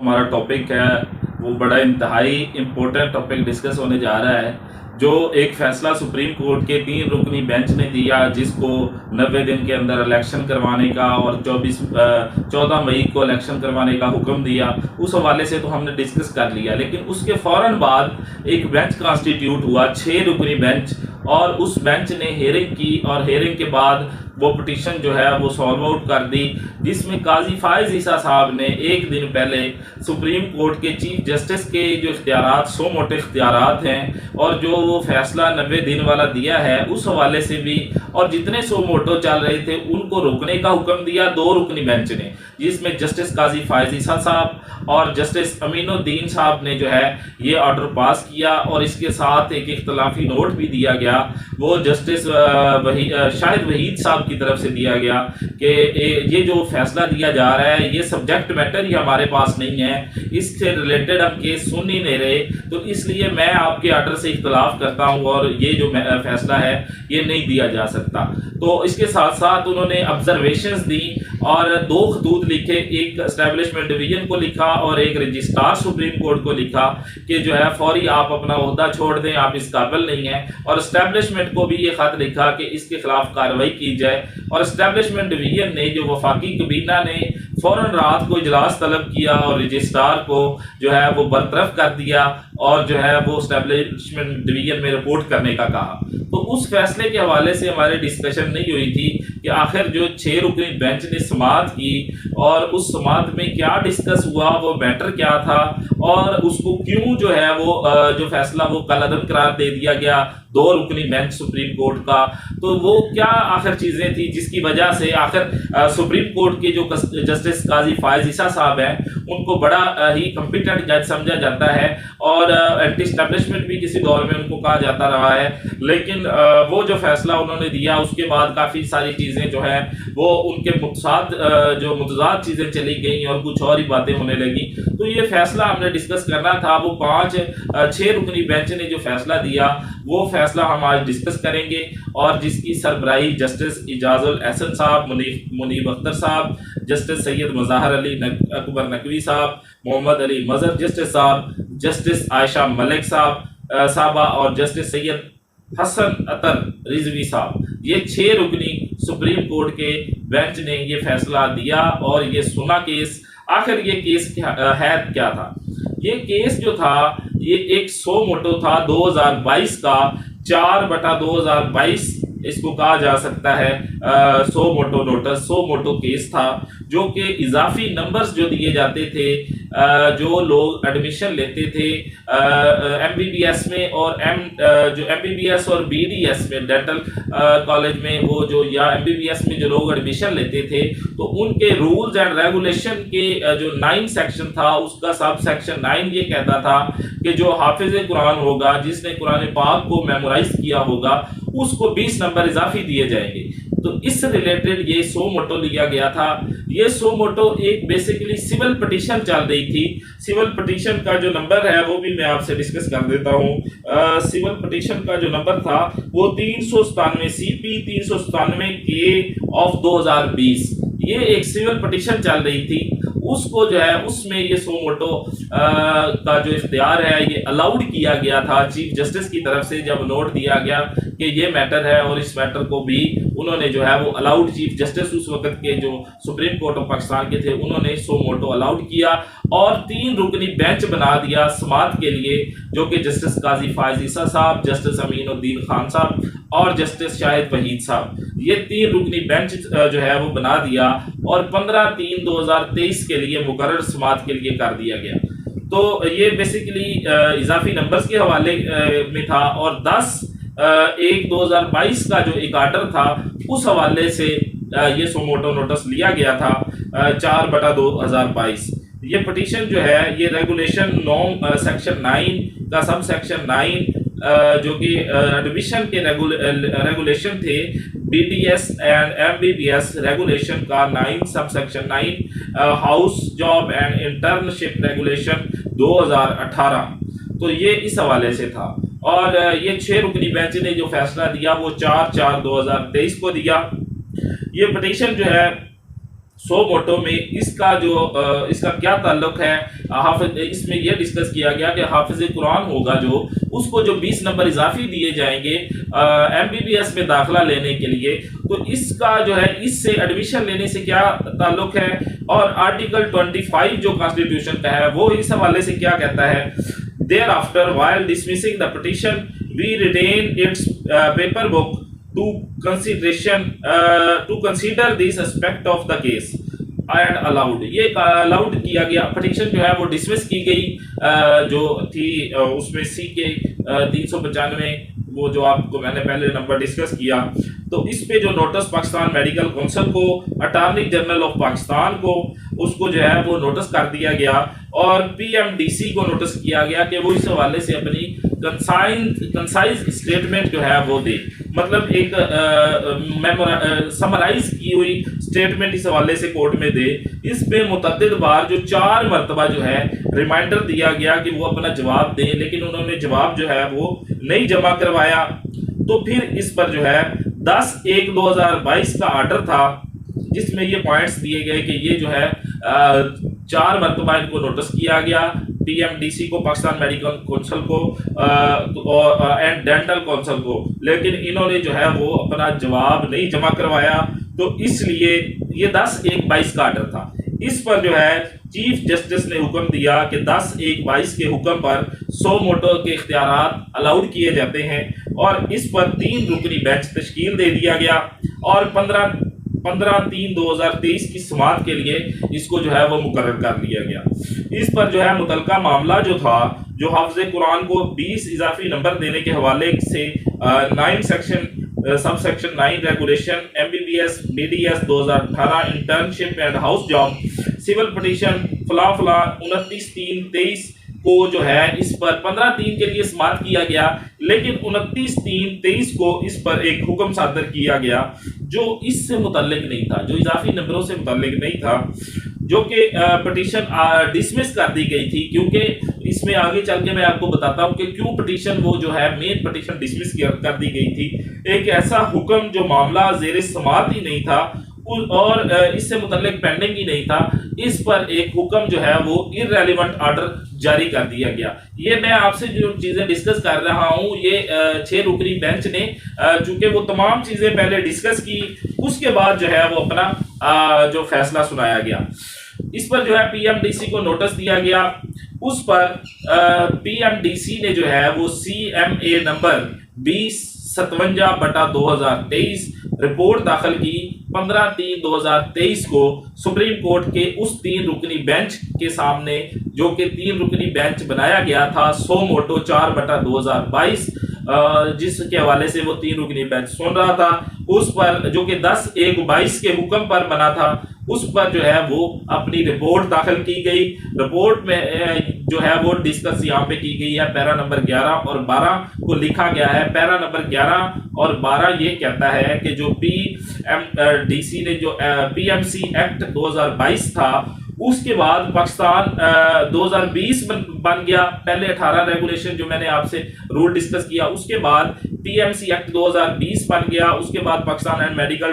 हमारा टॉपिक है वो बड़ा इंतहाई इम्पोर्टेंट टॉपिक डिस्कस होने जा रहा है। जो एक फैसला सुप्रीम कोर्ट के 3 रुकनी बेंच ने दिया, जिसको 90 दिन के अंदर इलेक्शन करवाने का और 14 मई को इलेक्शन करवाने का हुक्म दिया, उस हवाले से तो हमने डिस्कस कर लिया। लेकिन उसके फ़ौरन बाद एक बेंच कॉन्स्टिट्यूट हुआ, 6 रुकनी बेंच, और उस बेंच ने हेयरिंग की और हेयरिंग के बाद वो पिटीशन जो है वो सॉल्व आउट कर दी, जिसमें काजी फायज ईसा साहब ने एक दिन पहले सुप्रीम कोर्ट के चीफ जस्टिस के जो इख्तियारात, 100 मोटे इख्तियारात हैं, और जो वो फैसला 90 दिन वाला दिया है उस हवाले से भी, और जितने 100 मोटो चल रहे थे उनको रोकने का हुक्म दिया 2 रुकनी बेंच ने, जिसमें जस्टिस काजी फायज ईसा साहब और जस्टिस अमीनुद्दीन साहब ने जो है ये ऑर्डर पास किया। और इसके साथ एक इख्तलाफी नोट भी दिया गया, वो जस्टिस शाहिद वहीद साहब की तरफ से दिया गया कि ये जो फैसला दिया जा रहा है ये सब्जेक्ट मैटर ही हमारे पास नहीं है, इससे रिलेटेड हम केस सुन ही नहीं रहे, तो इसलिए मैं आपके ऑर्डर से इख्तलाफ करता हूँ और ये जो फैसला है ये नहीं दिया जा सकता। तो इसके साथ साथ उन्होंने ऑब्जर्वेशंस दी और 2 खतूत लिखे, एक एस्टेब्लिशमेंट डिवीजन को लिखा और एक रजिस्ट्रार सुप्रीम कोर्ट को लिखा कि जो है फौरी आप अपना ओहदा छोड़ दें, आप इस काबिल नहीं हैं। और एस्टेब्लिशमेंट को भी ये खत लिखा कि इसके खिलाफ कार्रवाई की जाए। और एस्टेब्लिशमेंट डिवीजन ने, जो वफाकी कबीना ने, फौरन रात को इजलास तलब किया और रजिस्ट्रार को जो है वो बरतरफ कर दिया और जो है वो एस्टेब्लिशमेंट डिवीजन में रिपोर्ट करने का कहा। तो उस फैसले के हवाले से हमारी डिस्कशन नहीं हुई थी कि आखिर जो 6 रुकनी बेंच ने समाअत की और उस समाअत में क्या डिस्कस हुआ, वो मैटर क्या था, और उसको क्यों जो है वो जो फैसला वो कलअदम करार दे दिया गया 2 रुकनी बेंच सुप्रीम कोर्ट का। तो वो क्या आखिर चीज़ें थी जिसकी वजह से आखिर सुप्रीम कोर्ट के जो जस्टिस काजी फायज ईसा साहब हैं उनको बड़ा ही कॉम्पिटेंट जज समझा जाता है और एंटी स्टैब्लिशमेंट भी किसी दौर में उनको कहा जाता रहा है। लेकिन वो जो फैसला उन्होंने दिया उसके बाद काफ़ी सारी चीज़ें जो है वो उनके जो मुतजाद चीज़ें चली गई और कुछ और ही बातें होने लगी। तो ये फैसला हमने डिस्कस करना था। वो 6 रुकनी बेंच ने जो फैसला दिया वो फैसला हम आज डिस्कस करेंगे, और जिसकी सरबराही जस्टिस इजाजुल एहसन साहब, मुनीब अख्तर साहब, जस्टिस सैयद मज़ाहर अली अकबर नकवी साहब, मोहम्मद अली मजहर जस्टिस साहब, जस्टिस आयशा मलिक साहबा और जस्टिस सैयद हसन अतर रिजवी साहब, ये 6 रुकनी सुप्रीम कोर्ट के बेंच ने ये फैसला दिया और ये सुना केस। आखिर ये केस है क्या था? ये केस जो था ये एक 100 मोटो था 2022 का, 4/2022 इसको कहा जा सकता है। 100 मोटो नोटिस, 100 मोटो केस था, जो कि इजाफी नंबर्स जो दिए जाते थे, जो लोग एडमिशन लेते थे MBBS में और जो MBBS और BDS में, डेंटल कॉलेज में, वो जो या MBBS में जो लोग एडमिशन लेते थे, तो उनके रूल्स एंड रेगुलेशन के जो 9 सेक्शन था, उसका सब सेक्शन 9 ये कहता था कि जो हाफिज कुरान होगा, जिसने कुरान पाक को मेमोराइज किया होगा, उसको 20 नंबर इजाफी दिए जाएंगे। तो इससे रिलेटेड ये 100 मोटो लिया गया था। ये 100 मोटो एक बेसिकली सिविल पिटीशन चल रही थी। सिविल पिटीशन का जो नंबर है वो भी मैं आपसे डिस्कस कर देता हूँ। सिविल पिटीशन का जो नंबर था वो 397 CP 397 के ऑफ 2020, ये एक सिविल पिटीशन चल रही थी। उसको जो है उसमें ये 100 मोटो का जो इख्तियार है ये अलाउड किया गया था चीफ जस्टिस की तरफ से, जब नोट दिया गया कि ये मैटर है, और इस मैटर को भी उन्होंने जो है वो अलाउड, चीफ जस्टिस उस वक्त के जो सुप्रीम कोर्ट ऑफ पाकिस्तान के थे, उन्होंने 100 मोटो अलाउड किया और 3 रुकनी बेंच बना दिया समाअत के लिए, जो कि जस्टिस काजी फायज ईसा साहब, जस्टिस अमीनुद्दीन खान साहब और जस्टिस शाहिद वहीद साहब, ये 3 रुकनी बेंच जो है वो बना दिया और 15/3/2023 के लिए मुकर्रर समाअत के लिए कर दिया गया। तो ये बेसिकली इजाफी नंबर्स के हवाले में था, और 10/1/2022 का जो एक आर्डर था उस हवाले से ये 100 मोटो नोटिस लिया गया था 4/2022। ये पिटीशन जो है ये रेगुलेशन 9 सेक्शन 9 का सब सेक्शन 9 जो कि एडमिशन के रेगुलेशन थे, BDS एंड MBBS रेगुलेशन का 9 सब section 9, house job and internship regulation 2018, तो ये इस हवाले से था। और ये 6 रुकनी बेंच ने जो फैसला दिया वो 4/4/2023 को दिया। ये पिटीशन जो है सो मोटो में इसका जो इसका क्या ताल्लुक है, हाफिज इसमें यह डिस्कस किया गया कि हाफिज कुरान होगा जो, उसको जो 20 नंबर इजाफी दिए जाएंगे MBBS में दाखिला लेने के लिए, तो इसका जो है इससे एडमिशन लेने से क्या ताल्लुक है, और आर्टिकल 25 जो कॉन्स्टिट्यूशन का है वो इस हवाले से क्या कहता है। Thereafter while dismissing the petition we retain its paper book to consideration to consider this aspect of the case and allowed, ये अलाउड किया गया। पिटीशन जो है वो डिसमिस की गई जो थी उसमें सी के 395, वो जो आपको मैंने पहले नंबर डिस्कस किया, तो इस पे जो नोटिस पाकिस्तान मेडिकल काउंसिल को, अटॉर्नी जनरल ऑफ पाकिस्तान को, उसको जो है वो नोटिस कर दिया गया, और PMDC को नोटिस किया गया कि वो इस हवाले से अपनी कंसाइज स्टेटमेंट जो है वो दे, मतलब एक समराइज की हुई स्टेटमेंट इस हवाले से कोर्ट में दे। इस पे मुतअद्दिद बार जो 4 मरतबा जो है रिमाइंडर दिया गया कि वो अपना जवाब दें, लेकिन उन्होंने जवाब जो है वो नहीं जमा करवाया। तो फिर इस पर जो है 10/1/2022 का आर्डर था, जिसमें ये पॉइंट्स दिए गए कि ये जो है 4 मरतबा इनको नोटिस किया गया, PMDC को, पाकिस्तान मेडिकल काउंसिल को एंड डेंटल काउंसिल को, लेकिन इन्होंने जो है वो अपना जवाब नहीं जमा करवाया। तो इसलिए ये 10/1/22 का आर्डर था। इस पर जो है चीफ जस्टिस ने हुक्म दिया कि 10/1/22 के हुक्म पर सो मोटो के इख्तियारात अलाउड किए जाते हैं, और इस पर 3 रुकनी बेंच तश्कील दे दिया गया, और 15/3/2023 की समाअत के लिए इसको जो है वो मुकर्रर कर लिया गया। इस पर जो है मुतलका मामला जो था, जो हाफिज़ कुरान को 20 इजाफी नंबर देने के हवाले से 9 section sub section 9 regulation MBBS BDS 2018 internship and house job civil petition फला 29/3/23 को जो है इस पर 15/3 के लिए समाअत किया गया, लेकिन 29/3/23 को इस पर एक हुक्म सादर किया गया जो इससे मुतल्लिक नहीं था, जो इजाफी नंबरों से मुतल्लिक नहीं था, जो कि पिटीशन डिसमिस कर दी गई थी। क्योंकि इसमें आगे चल के मैं आपको बताता हूँ कि क्यों पिटीशन वो जो है मेन पिटीशन डिसमिस कर दी गई थी। एक ऐसा हुक्म जो मामला ज़ेर समाअत ही नहीं था और इससे मुतल्लिक पेंडिंग ही नहीं था, इस पर एक हुक्म जो है वो इररेलेवेंट ऑर्डर जारी कर दिया गया। ये मैं आपसे जो चीज़ें डिस्कस कर रहा हूँ, ये 6 रुकनी बेंच ने चूंकि वो तमाम चीज़ें पहले डिस्कस की, उसके बाद जो है वो अपना जो फैसला सुनाया गया। इस पर जो है PMDC को नोटिस दिया गया। उस पर PMDC ने जो है वो CMA नंबर 2057/2023 रिपोर्ट दाखिल की 15/3/2023 को सुप्रीम कोर्ट के उस 3 रुकनी बेंच के सामने, जो कि 3 रुकनी बेंच बनाया गया था सो मोटो 4/2022, जिसके हवाले से वो 3 रुकनी बेंच सुन रहा था। उस पर जो कि 10/1/22 के हुक्म पर बना था, उस पर जो है वो अपनी रिपोर्ट दाखिल की गई। रिपोर्ट में जो है वो डिस्कस यहाँ पे की गई है। पैरा नंबर 11 और 12 को लिखा गया है। पैरा नंबर 11 और 12 ये कहता है कि जो PMDC ने जो PMC एक्ट 2022 था, उसके बाद पाकिस्तान 2020 बन गया। पहले 18 रेगुलेशन जो मैंने आपसे रूल डिस्कस किया, उसके बाद PMC एक्ट 2020 बन गया। उसके बाद Pakistan and medical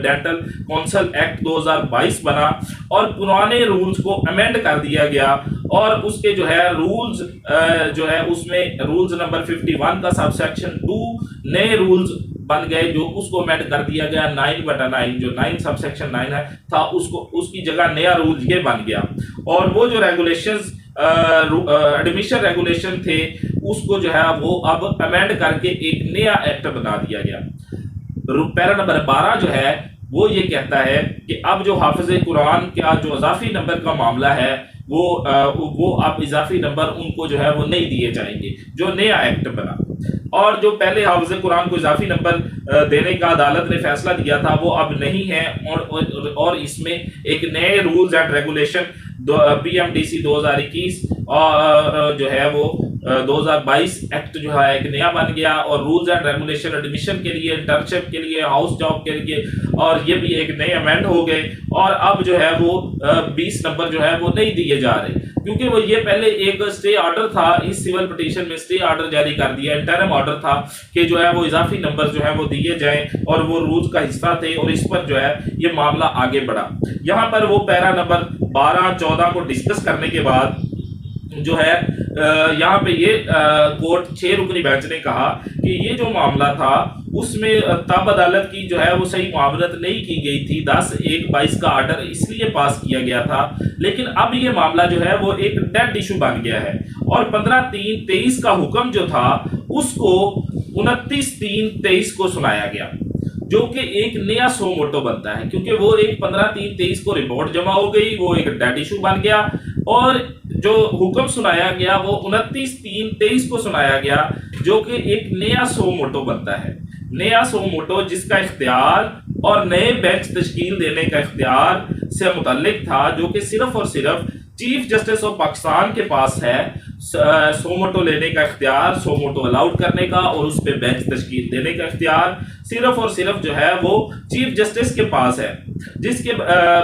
dental council act 2022 बना और पुराने रूल्स को अमेंड कर दिया गया, और उसके जो है रूल्स जो है उसमें रूल्स नंबर 51 का सब सेक्शन 2 नए रूल्स बन गए, जो उसको अमेंड कर दिया गया 9/9, जो 9 सब सेक्शन 9 है था, उसको उसकी जगह नया रूल ये बन गया। और वो जो रेगुलेशंस एडमिशन रेगुलेशन थे, उसको जो है वो अब अमेंड करके एक नया एक्ट बना दिया गया। पैरा नंबर 12 जो है वो ये कहता है कि अब जो हाफिज़ कुरान का जो इजाफी नंबर का मामला है, वो अब इजाफी नंबर उनको जो है वो नहीं दिए जाएंगे, जो नया एक्ट बना। और जो पहले हाफिज़ कुरान को इजाफी नंबर देने का अदालत ने फैसला दिया था, वो अब नहीं है, और इसमें एक नए रूल्स एंड रेगुलेशन PMDC 2021 और जो है वो 2022 एक्ट जो है एक नया बन गया, और रूल्स एंड रेगुलेशन एडमिशन के लिए, इंटर्नशिप के लिए, हाउस जॉब के लिए, और ये भी एक नए अमेंड हो गए। और अब जो है वो 20 नंबर जो है वो नहीं दिए जा रहे। क्योंकि वो ये पहले एक स्टे ऑर्डर था, इस सिविल पिटीशन में स्टे ऑर्डर जारी कर दिया, इंटरिम ऑर्डर था कि जो है वो इजाफी नंबर जो है वो दिए जाएं और वो रूल्स का हिस्सा थे, और इस पर जो है ये मामला आगे बढ़ा। यहाँ पर वो पैरा नंबर 12-14 को डिस्कस करने के बाद जो है यहाँ पे ये कोर्ट 6 रुकनी बेंच ने कहा कि ये जो मामला था उसमें तब अदालत की जो है वो सही मुआवनत नहीं की गई थी, 10/1/22 का ऑर्डर इसलिए पास किया गया था, लेकिन अब ये मामला जो है वो एक डेड इशू बन गया है और 15/3/23 का हुक्म जो था उसको 29/3/23 को सुनाया गया, जो कि एक नया सो मोटो बनता है, क्योंकि वो एक 15/3/23 को रिपोर्ट जमा हो गई, वो एक डेड इशू बन गया, और जो हुक्म सुनाया गया वो 29/3/23 को सुनाया गया, जो कि एक नया सो मोटो बनता है। नया सो मोटो जिसका इख्तियार और नए बेंच तश्कील देने का इख्तियार से मुतल्लिक था, जो कि सिर्फ और सिर्फ चीफ जस्टिस ऑफ पाकिस्तान के पास है सोमोटो लेने का इख्तियार, सोमोटो अलाउड करने का और उस पर बेंच तश्कील देने का इख्तियार सिर्फ और सिर्फ जो है वो चीफ जस्टिस के पास है, जिसके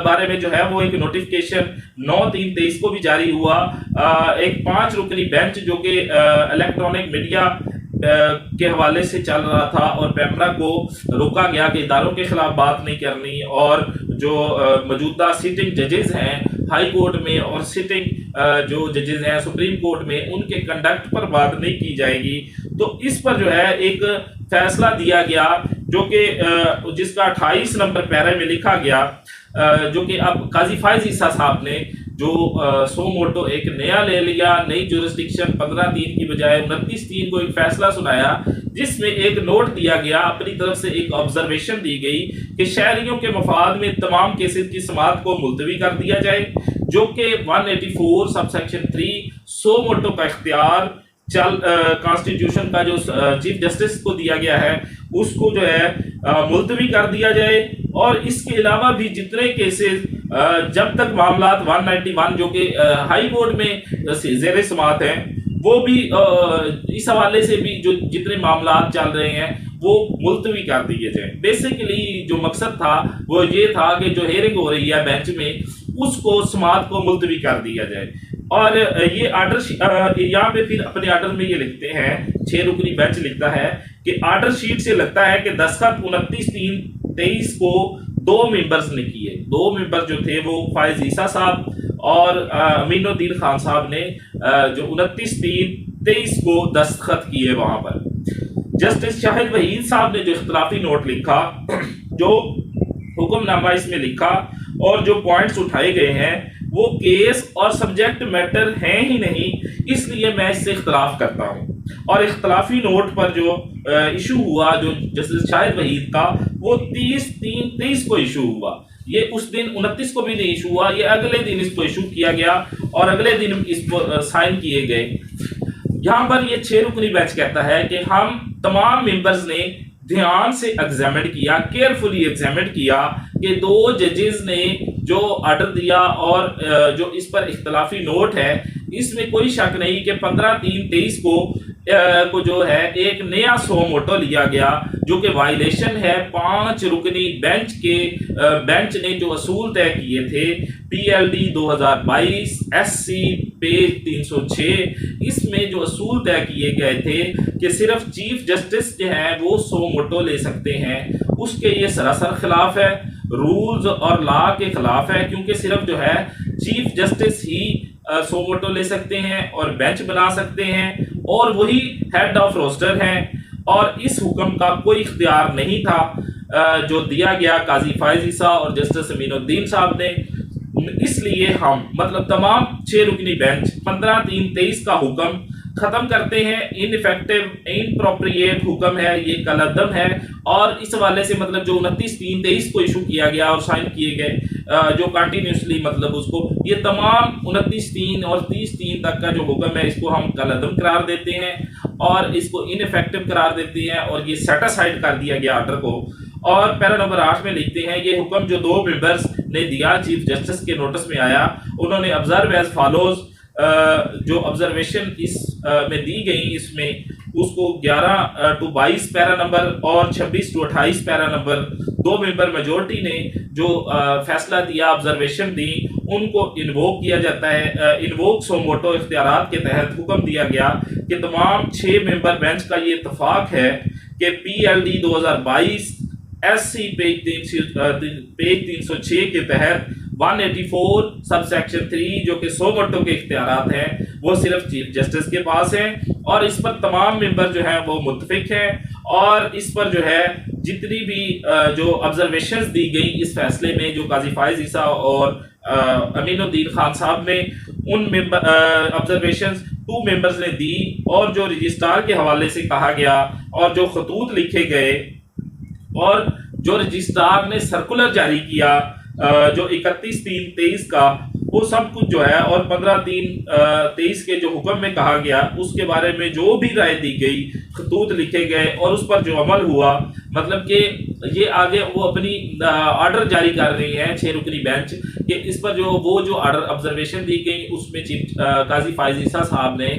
बारे में जो है वो एक नोटिफिकेशन 9/3/23 को भी जारी हुआ। एक 5 रुकनी बेंच जो कि इलेक्ट्रॉनिक मीडिया के हवाले से चल रहा था और पैमरा को रोका गया कि इदारों के खिलाफ बात नहीं करनी, और जो मौजूदा सिटिंग जजेस हैं हाई कोर्ट में और सिटिंग जो जजेस हैं सुप्रीम कोर्ट में, उनके कंडक्ट पर बात नहीं की जाएगी। तो इस पर जो है एक फैसला दिया गया, जो कि जिसका 28 नंबर पैरा में लिखा गया, जो कि अब काजी फायज ईसा साहब ने जो सो मोटो एक नया ले लिया, नई जुरिस्डिक्शन 15/3 की बजाय 29/3 को एक फैसला सुनाया, जिसमें एक नोट दिया गया, अपनी तरफ से एक ऑब्जर्वेशन दी गई कि शहरियों के मफाद में तमाम केसेस की समाअत को मुलतवी कर दिया जाए, जो कि 184 सबसेक्शन 3 सो मोटो का इख्तियार कॉन्स्टिट्यूशन का जो चीफ जस्टिस को दिया गया है उसको जो है मुलतवी कर दिया जाए, और इसके अलावा भी जितने केसेस जब तक मामला 191 जो कि हाई कोर्ट में ज़ेर समाअत हैं, वो भी इस हवाले से भी जो जितने मामला चल रहे हैं वो मुलतवी कर दिए जाए। बेसिकली जो मकसद था वो ये था कि जो हेयरिंग हो रही है बेंच में उसको समाअत को मुलतवी कर दिया जाए। और ये आर्डर यहाँ पे फिर अपने आर्डर में ये लिखते हैं, 6 रुकनी बेंच लिखता है कि आर्डर शीट से लगता है कि दस्तखत 29/3/23 को 2 मेंबर्स ने किए। 2 मेंबर जो थे वो फायज ईसा साहब और अमीनुद्दीन खान साहब ने जो 29/3/23 को दस्तखत किए वहां पर। जस्टिस शाहिद वहीद साहब ने जो इख्तलाफी नोट लिखा, जो हुक्मनामा इसमें लिखा और जो पॉइंट्स उठाए गए हैं वो केस और सब्जेक्ट मैटर हैं ही नहीं, इसलिए मैं इससे इख्तलाफ करता हूँ। और इख्तलाफी नोट पर जो इशू हुआ जो जस्टिस शाहिद वहीद का, वो 30/3/23 को इशू हुआ। ये उस दिन 29 को भी नहीं इशू हुआ, ये अगले दिन इसको इशू किया गया और अगले दिन इसको साइन किए गए। यहाँ पर ये 6 रुकनी बेंच कहता है कि हम तमाम मेंबर्स ने ध्यान से एग्जामिन किया, केयरफुली एग्जामिन किया कि 2 जजेस ने जो ऑर्डर दिया और जो इस पर इख्तलाफी नोट है, इसमें कोई शक नहीं कि 15/3/23 को जो है एक नया सो मोटो लिया गया, जो कि वायलेशन है 5 रुकनी बेंच ने जो असूल तय किए थे PLD 2022 SC पेज 306, इसमें जो असूल तय किए गए थे कि सिर्फ चीफ जस्टिस जो हैं वो सो मोटो ले सकते हैं, उसके ये सरासर खिलाफ है, रूल्स और लॉ के खिलाफ है, क्योंकि सिर्फ जो है चीफ जस्टिस ही सो मोटो ले सकते हैं और बेंच बना सकते हैं, और वही हेड ऑफ रोस्टर हैं, और इस हुक्म का कोई इख्तियार नहीं था जो दिया गया काजी फायज ईसा और जस्टिस अमीनुद्दीन साहब ने। इसलिए हम मतलब तमाम 6 रुकनी बेंच 15/3/23 का हुक्म खत्म करते हैं। इनइफेक्टिव इनप्रोप्रिएट हुक्म है, ये कलअदम है, और इस हवाले से मतलब जो 29/3/23 को इशू किया गया और साइन किए गए जो कंटिन्यूसली मतलब उसको ये तमाम 29/3 और 30/3 तक का जो हुक्म है इसको हम कलअदम करार देते हैं और इसको इनइफेक्टिव करार देते हैं, और ये सेटिसाइड कर दिया गया ऑर्डर को। और पैरा नंबर 8 में लिखते हैं ये हुक्म जो 2 मेंबर्स ने दिया चीफ जस्टिस के नोटिस में आया, उन्होंने ऑब्जर्व एज फॉलोज जो ऑब्जर्वेशन इस में दी गई, इसमें उसको 11 to 22 पैरा नंबर और 26 to 28 para number 2 member majority ने जो फैसला दिया, ऑब्जर्वेशन दी, उनको इन्वोक किया जाता है। इन्वोक सो मोटो इख्तियारात के तहत हुक्म दिया गया कि तमाम 6 मेंबर बेंच का ये इत्तफाक है कि PLD 2022 SC पेज 306 के तहत 184 सब सेक्शन 3 जो कि सो मोटो के इख्तियारात हैं वो सिर्फ चीफ जस्टिस के पास हैं और इस पर तमाम मेंबर जो हैं वो मुत्तफिक हैं और इस पर जो है जितनी भी जो ऑब्जर्वेशंस दी गई इस फैसले में जो काजी फाइज ईसा और अमीनुद्दीन खान साहब ने उन मेंबर ऑब्जर्वेशंस 2 मेंबर्स ने दी और जो रजिस्ट्रार के हवाले से कहा गया और जो खतूत लिखे गए और जो रजिस्ट्रार ने सर्कुलर जारी किया जो 31/3/23 का वो सब कुछ जो है और 15/3/23 के जो हुक्म में कहा गया उसके बारे में जो भी राय दी गई, खतूत लिखे गए और उस पर जो अमल हुआ, मतलब कि ये आगे वो अपनी ऑर्डर जारी कर रही है 6 रुकनी बेंच कि इस पर जो वो जो ऑर्डर ऑब्जर्वेशन दी गई उसमें चीफ काजी फाइज ईसा साहब ने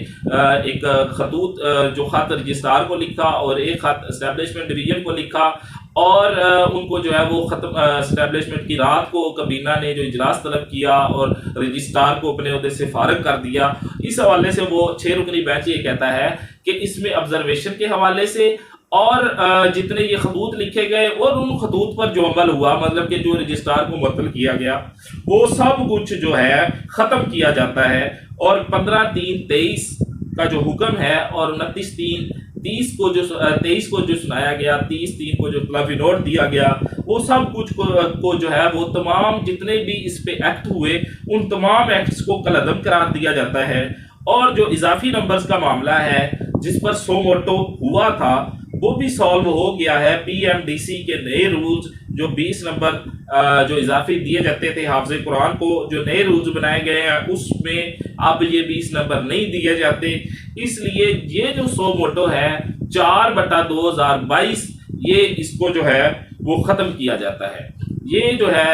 एक खतूत जो खत रजिस्ट्रार को लिखा और एक खत एस्टेब्लिशमेंट डिवीजन को लिखा और उनको जो है वो खत्म एस्टेब्लिशमेंट की रात को कबीना ने जो इजलास तलब किया और रजिस्ट्रार को अपने ओहदे से फारग कर दिया। इस हवाले से वो 6 रुकनी बेंच ये कहता है कि इसमें ऑब्जर्वेशन के हवाले से और जितने ये खतूत लिखे गए और उन खतूत पर जो अमल हुआ, मतलब कि जो रजिस्ट्रार को मुअत्तल किया गया वो सब कुछ जो है ख़त्म किया जाता है और 15/3/23 का जो हुक्म है और 29/3/23 को जो 23 को जो सुनाया गया, 30/3 को जो क्लब नोट दिया गया, वो सब कुछ को जो है वो तमाम जितने भी इस पे एक्ट हुए उन तमाम एक्ट्स को कलअदम करार दिया जाता है और जो इजाफी नंबर्स का मामला है जिस पर सो मोटो हुआ था वो भी सॉल्व हो गया है। PMDC के नए रूल्स जो 20 नंबर जो इजाफी दिए जाते थे हाफिज़ कुरान को, जो नए रूल्स बनाए गए हैं उसमें अब ये 20 नंबर नहीं दिए जाते, इसलिए ये जो सो मोटो है 4/2022 ये इसको जो है वो ख़त्म किया जाता है। ये जो है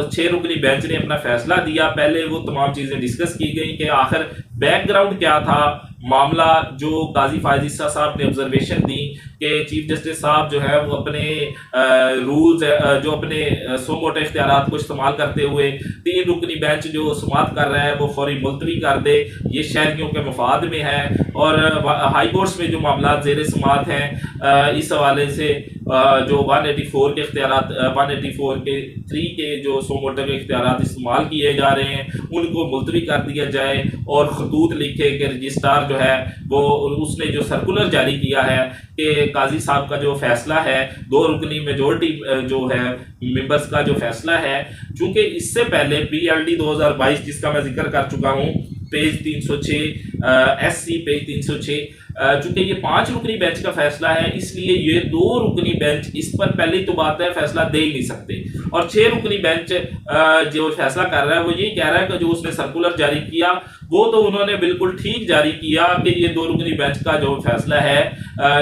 6 रुकनी बेंच ने अपना फैसला दिया। पहले वो तमाम चीज़ें डिस्कस की गई कि आखिर बैकग्राउंड क्या था मामला, जो काजी फाइज ईसा साहब ने ऑब्जर्वेशन दी कि चीफ जस्टिस साहब जो है वो अपने रूल्स जो अपने सो मोटे इख्तियारात को इस्तेमाल करते हुए 3 रुकनी बेंच जो समाअत कर रहा है वो फौरी मुलतवी कर दे, ये शहरियों के मफाद में है और हाई कोर्ट्स में जो मामला ज़ेर समाअत हैं इस हवाले से जो 184 के इख्तियारात 184 के 3 के जो सो मोटे के इख्तियारात इस्तेमाल किए जा रहे हैं उनको मुलतवी कर दिया जाए और खतूत लिखे कि रजिस्ट्रार जो है वो उसने जो सर्कुलर जारी किया है कि काजी साहब का जो फैसला है 2 रुकनी मेजोरिटी जो है मेंबर्स का जो फैसला है, चूंकि इससे पहले PLD 2022 जिसका मैं जिक्र कर चुका हूँ पेज 306 SC पेज 306 चूंकि ये 5 रुकनी बेंच का फैसला है इसलिए ये 2 रुकनी बेंच इस पर पहली तो बात है फैसला दे ही नहीं सकते और 6 रुकनी बेंच जो फैसला कर रहा है वो ये कह रहा है कि जो उसने सर्कुलर जारी किया वो तो उन्होंने बिल्कुल ठीक जारी किया कि ये 2 रुकनी बेंच का जो फैसला है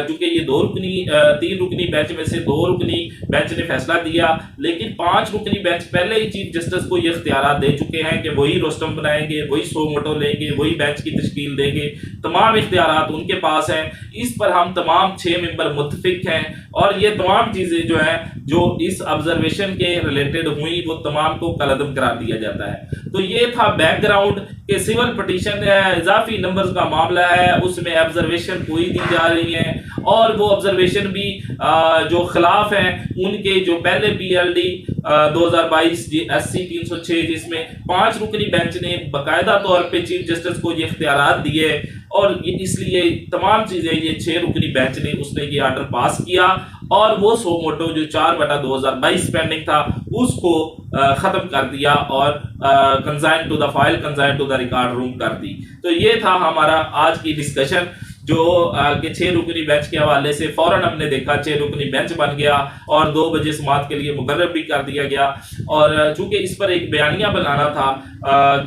चूंकि ये 3 रुकनी बेंच में से 2 रुकनी बेंच ने फैसला दिया, लेकिन 5 रुकनी बेंच पहले ही चीफ जस्टिस को ये इख्तियारात दे चुके हैं कि वही रोस्टम बनाएंगे, वही सो मोटो लेंगे, वही बेंच की तश्कील देंगे, तमाम इख्तियारात उनके पास हैं। इस पर हम तमाम 6 मेंबर मुत्तफिक हैं और ये तमाम चीज़ें जो है जो इस ऑब्जर्वेशन के रिलेटेड हुई वो तमाम को कलअदम करार दिया जाता है। तो ये था बैकग्राउंड के सिविल पटिशन इजाफी नंबर्स का मामला है, उसमें ऑब्जर्वेशन कोई दी जा रही है और वो ऑब्जर्वेशन भी जो खिलाफ हैं उनके जो पहले PLD 2022 SC 306 जिसमें 5 रुकनी बेंच ने बाकायदा तौर पे चीफ जस्टिस को ये इख्तियारात दिए और इसलिए तमाम चीज़ें ये 6 रुकनी बेंच ने उसने ये आर्डर पास किया और वो सो मोटो जो 4/2022 पेंडिंग था उसको ख़त्म कर दिया और consign to the file, consign to the record room कर दी। तो ये था हमारा आज की डिस्कशन जो कि 6 रुकनी बेंच के हवाले से फौरन हमने देखा 6 रुकनी बेंच बन गया और 2 बजे समाअत के लिए मुकर्रर भी कर दिया गया और चूंकि इस पर एक बयानिया बनाना था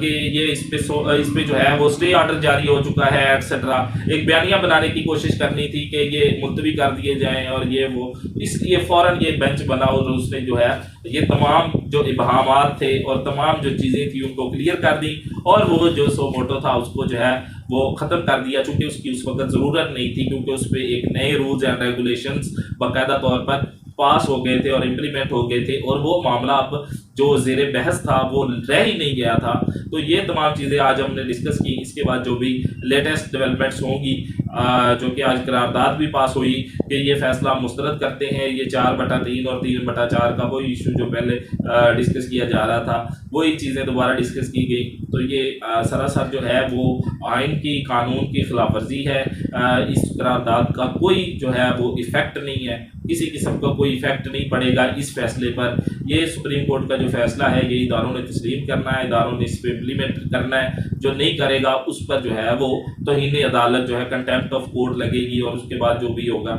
कि ये इस पे जो है वो स्टे ऑर्डर जारी हो चुका है एक्सेट्रा, एक बयानिया बनाने की कोशिश करनी थी कि ये मुलतवी कर दिए जाएं और ये वो, इसलिए फ़ौरन ये बेंच बना और उसने जो है ये तमाम जो इबहामात थे और तमाम जो चीज़ें थी उनको क्लियर कर दी और वो जो सो मोटो था उसको जो है वो ख़त्म कर दिया चूँकि उसकी उस वक्त ज़रूरत नहीं थी क्योंकि उस पर एक नए रूल्स एंड रेगुलेशंस बाकायदा तौर पर पास हो गए थे और इम्प्लीमेंट हो गए थे और वो मामला अब जो ज़ेर बहस था वो रह ही नहीं गया था। तो ये तमाम चीज़ें आज हमने डिस्कस की। इसके बाद जो भी लेटेस्ट डेवलपमेंट्स होंगी, जो कि आज करारदाद भी पास हुई कि ये फैसला मुस्तरद करते हैं, ये 4/3 और 3/4 का वही इशू जो पहले डिस्कस किया जा रहा था, वही चीज़ें दोबारा डिस्कस की गई। तो ये सरासर जो है वो आइन की, कानून की खिलाफ वर्जी है। इस करारदाद का कोई जो है वो इफ़ेक्ट नहीं है, किसी किस्म का कोई इफ़ेक्ट नहीं पड़ेगा इस फैसले पर। ये सुप्रीम कोर्ट का जो फैसला है ये इदारों ने तस्लीम करना है, इदारों ने इस पर इम्प्लीमेंट करना है। जो नहीं करेगा उस पर जो है वो तौहीन अदालत जो है, कंटेम्प्ट ऑफ कोर्ट लगेगी और उसके बाद जो भी होगा